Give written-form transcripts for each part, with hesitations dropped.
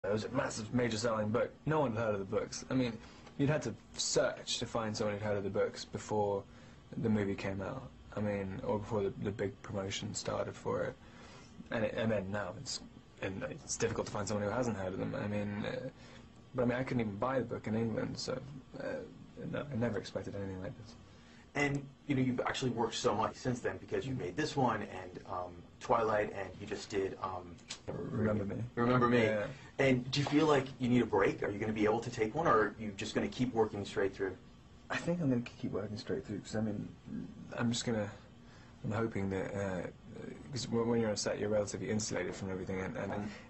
It was a massive, major selling book. No one had heard of the books. I mean, you'd had to search to find someone who'd heard of the books before the movie came out. I mean, or before the big promotion started for it. And then now it's difficult to find someone who hasn't heard of them. I mean, but I mean, I couldn't even buy the book in England, so no, I never expected anything like this. And you know, you've actually worked so much since then because you made this one and Twilight, and you just did Remember Me. Remember Me. Yeah. And do you feel like you need a break? Are you going to be able to take one, or are you just going to keep working straight through? I think I'm going to keep working straight through because I mean, I'm hoping that because when you're on a set, you're relatively insulated from everything, and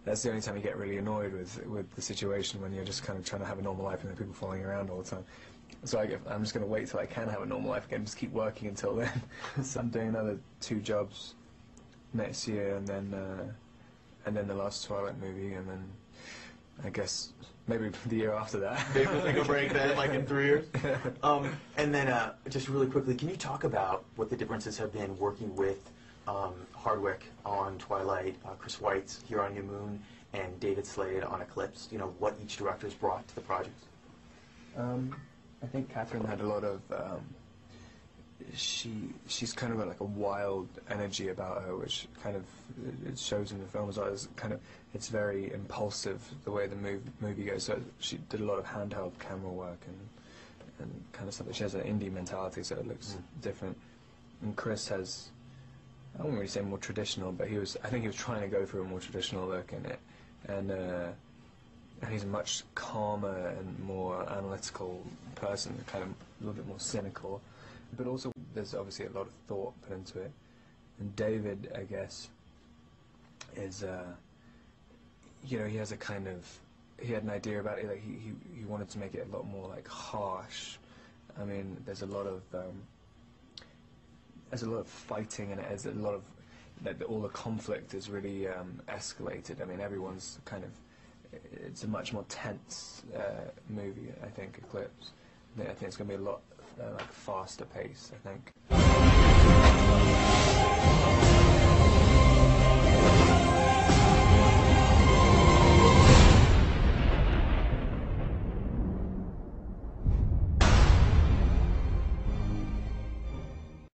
that's the only time you get really annoyed with the situation, when you're just kind of trying to have a normal life and there are people following around all the time. So I'm just going to wait till I can have a normal life again, just keep working until then. So I'm doing another 2 jobs next year, and then the last Twilight movie, and then I guess maybe the year after that. Maybe we'll take a break then, like in 3 years. And then just really quickly, can you talk about what the differences have been working with Hardwick on Twilight, Chris Weitz here on New Moon, and David Slade on Eclipse? You know, what each director's brought to the project. I think Catherine had a lot of, she's kind of got like a wild energy about her, which kind of, it shows in the film as well. It's very impulsive, the way the movie goes. So she did a lot of handheld camera work and kind of stuff. She has an indie mentality, so it looks different. And Chris has, I wouldn't really say more traditional, but I think he was trying to go for a more traditional look in it. And he's a much calmer and more analytical person, kind of a little bit more cynical. But also, there's obviously a lot of thought put into it. And David, I guess, is, you know, he has a kind of, he had an idea about it, like he wanted to make it a lot more, like, harsh. I mean, there's a lot of fighting, and there's a lot of, like, all the conflict is really escalated. I mean, everyone's kind of, it's a much more tense movie, I think, Eclipse. I think it's going to be a lot like faster pace, I think.